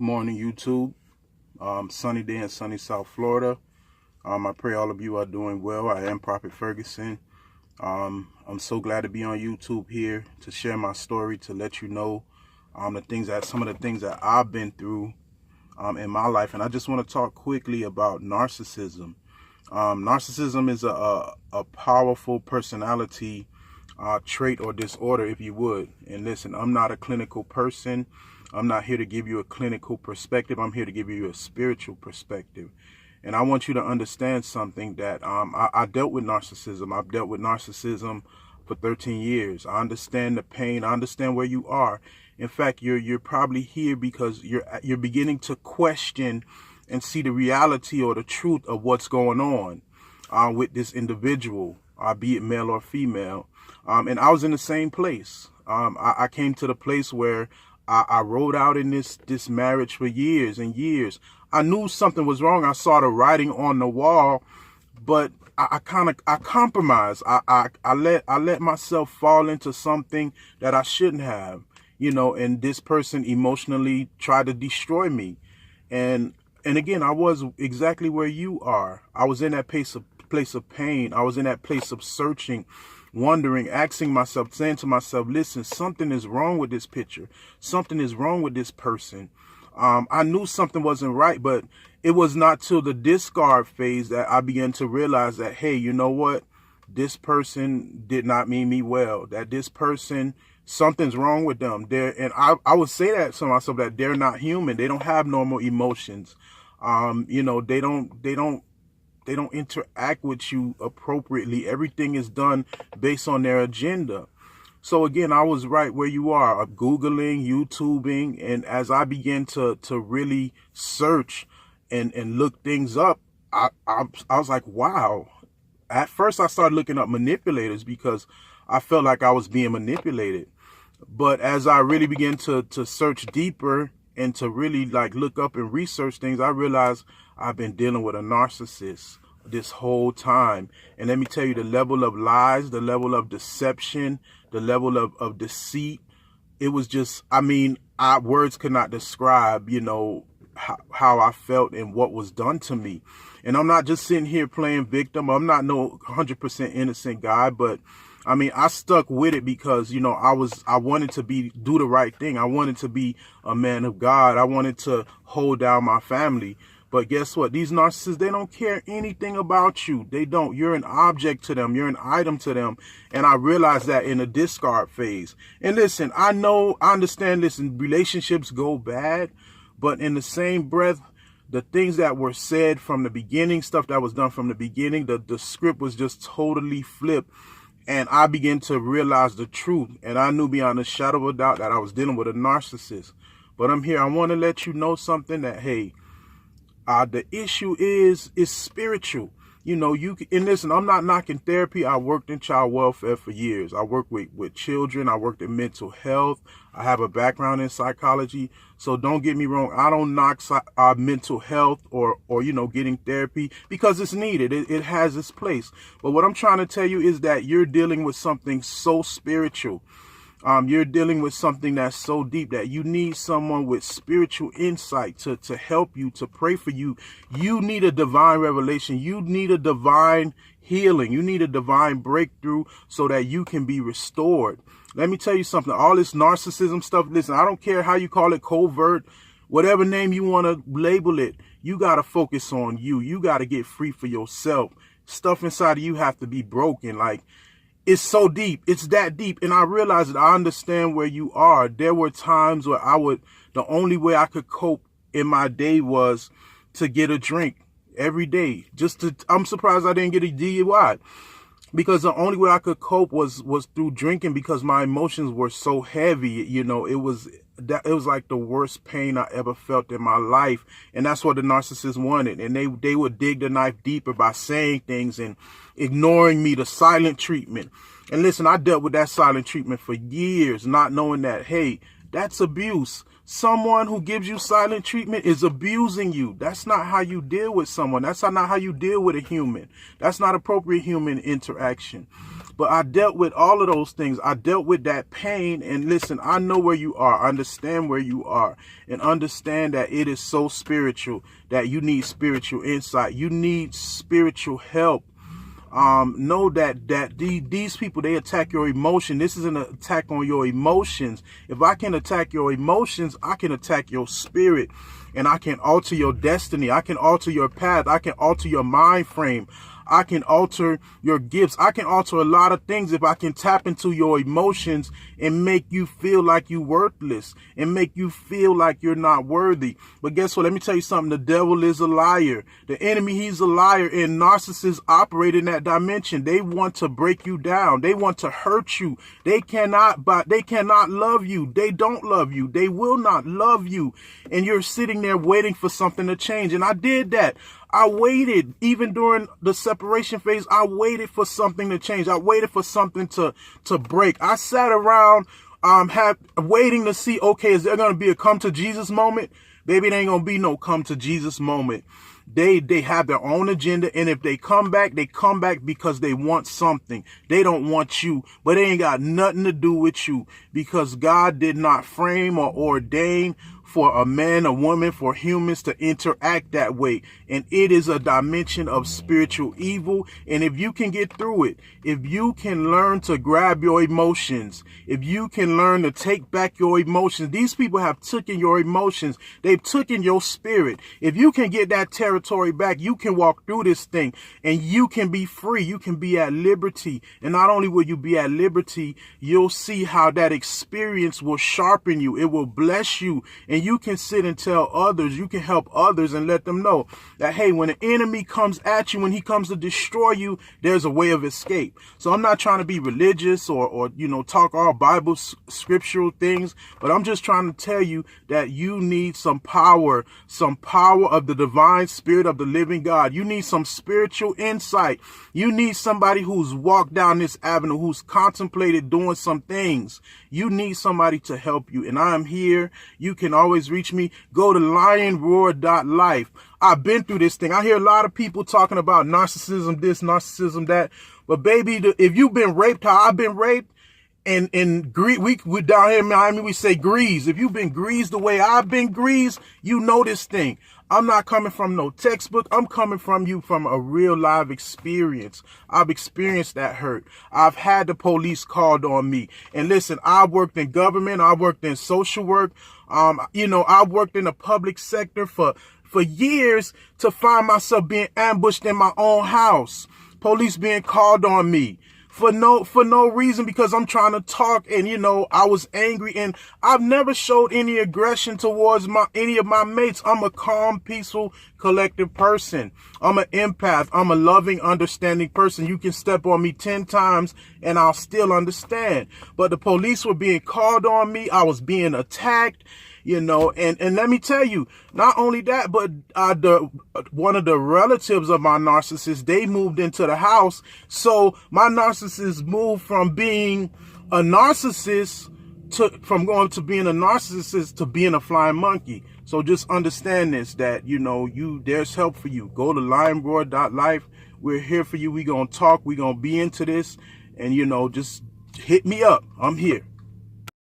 Morning, YouTube. Sunny day in sunny South Florida. I pray all of you are doing well. I am Prophet Ferguson. I'm so glad to be on YouTube here to share my story, to let you know some of the things that I've been through in my life. And I just want to talk quickly about narcissism. Narcissism is a powerful personality trait or disorder, if you would. And listen, I'm not a clinical person. I'm not here to give you a clinical perspective. I'm here to give you a spiritual perspective. And I want you to understand something, that I dealt with narcissism. I've dealt with narcissism for 13 years. I understand the pain. I understand where you are. In fact, you're probably here because you're beginning to question and see the reality or the truth of what's going on with this individual, be it male or female. And I was in the same place. I came to the place where I rode out in this marriage for years and years. I knew something was wrong. I saw the writing on the wall, but I compromised. I let myself fall into something that I shouldn't have, and this person emotionally tried to destroy me. And again, I was exactly where you are. I was in that place of pain. I was in that place of searching, wondering, asking myself, saying to myself, listen, something is wrong with this picture. Something is wrong with this person. I knew something wasn't right, but it was not till the discard phase that I began to realize that, hey, you know what? This person did not mean me well, that this person, something's wrong with them. And I would say that to myself, that they're not human. They don't have normal emotions. They don't interact with you appropriately. Everything is done based on their agenda. So again, I was right where you are, Googling, YouTubing. And as I began to really search and look things up, I was like, wow. At first, I started looking up manipulators because I felt like I was being manipulated. But as I really began to search deeper and to really look up and research things, I realized I've been dealing with a narcissist this whole time. And let me tell you, the level of lies, the level of deception, the level of deceit, it was just, words could not describe, how I felt and what was done to me. And I'm not just sitting here playing victim. I'm not no 100% innocent guy, but I stuck with it because, I wanted to do the right thing. I wanted to be a man of God. I wanted to hold down my family. But guess what? These narcissists, they don't care anything about you. They don't. You're an object to them. You're an item to them. And I realized that in the discard phase. And listen, I understand, listen, relationships go bad, but in the same breath, the things that were said from the beginning, stuff that was done from the beginning, the script was just totally flipped. And I began to realize the truth. And I knew beyond a shadow of a doubt that I was dealing with a narcissist. But I'm here. I want to let you know something, that, hey, the issue is spiritual. And listen, I'm not knocking therapy. I worked in child welfare for years. I worked with children. I worked in mental health. I have a background in psychology. So don't get me wrong. I don't knock mental health or getting therapy, because it's needed. It has its place. But what I'm trying to tell you is that you're dealing with something so spiritual. You're dealing with something that's so deep that you need someone with spiritual insight to help you, to pray for you. You need a divine revelation. You need a divine healing. You need a divine breakthrough so that you can be restored. Let me tell you something. All this narcissism stuff, listen, I don't care how you call it, covert, whatever name you want to label it. You got to focus on you. You got to get free for yourself. Stuff inside of you have to be broken. It's so deep. It's that deep. And I realize that I understand where you are. There were times where the only way I could cope in my day was to get a drink every day. I'm surprised I didn't get a DUI, because the only way I could cope was through drinking, because my emotions were so heavy. It was like the worst pain I ever felt in my life. And that's what the narcissist wanted. And they would dig the knife deeper by saying things and ignoring me, the silent treatment. And listen, I dealt with that silent treatment for years, not knowing that, hey, that's abuse. Someone who gives you silent treatment is abusing you. That's not how you deal with someone. That's not how you deal with a human. That's not appropriate human interaction. But I dealt with all of those things. I dealt with that pain. And listen, I know where you are. I understand where you are, and understand that it is so spiritual, that you need spiritual insight. You need spiritual help. Know that these people, they attack your emotion. This is an attack on your emotions. If I can attack your emotions, I can attack your spirit, and I can alter your destiny. I can alter your path. I can alter your mind frame. I can alter your gifts. I can alter a lot of things if I can tap into your emotions and make you feel like you're worthless and make you feel like you're not worthy. But guess what? Let me tell you something. The devil is a liar. The enemy, he's a liar, and narcissists operate in that dimension. They want to break you down. They want to hurt you. They cannot love you. They don't love you. They will not love you. And you're sitting there waiting for something to change. And I did that. I waited, even during the separation phase. I waited for something to change. I waited for something to break. I sat around, waiting to see, okay, is there going to be a come to Jesus moment? Baby, it ain't going to be no come to Jesus moment. They have their own agenda. And if they come back because they want something. They don't want you, but they ain't got nothing to do with you, because God did not frame or ordain for a man, a woman, for humans to interact that way. And it is a dimension of spiritual evil. And if you can get through it, if you can learn to grab your emotions, if you can learn to take back your emotions, these people have taken your emotions. They've taken your spirit. If you can get that territory back, you can walk through this thing and you can be free. You can be at liberty. And not only will you be at liberty, you'll see how that experience will sharpen you. It will bless you. And you can sit and tell others, you can help others and let them know that, hey, when the enemy comes at you, when he comes to destroy you, there's a way of escape. So I'm not trying to be religious or talk all Bible scriptural things, but I'm just trying to tell you that you need some power of the divine spirit of the living God. You need some spiritual insight. You need somebody who's walked down this avenue, who's contemplated doing some things. You need somebody to help you. And I am here. You can always reach me. Go to lionsroar.life. I've been through this thing. I hear a lot of people talking about narcissism, this, narcissism, that. But baby, if you've been raped how I've been raped, and we down here in Miami, we say greased. If you've been greased the way I've been greased, you know this thing. I'm not coming from no textbook. I'm coming from you from a real live experience. I've experienced that hurt. I've had the police called on me. And listen, I worked in government. I worked in social work. I worked in the public sector for years to find myself being ambushed in my own house. Police being called on me for no reason, because I'm trying to talk, and I was angry, and I've never showed any aggression towards any of my mates. I'm a calm, peaceful, collective person. I'm an empath. I'm a loving, understanding person. You can step on me 10 times and I'll still understand. But the police were being called on me. I was being attacked. And let me tell you, not only that, but one of the relatives of my narcissist, they moved into the house. So my narcissist moved from being a narcissist from going to being a narcissist to being a flying monkey. So just understand this, that, there's help for you. Go to lionsroar.life. We're here for you. We're going to talk. We're going to be into this, and, just hit me up. I'm here.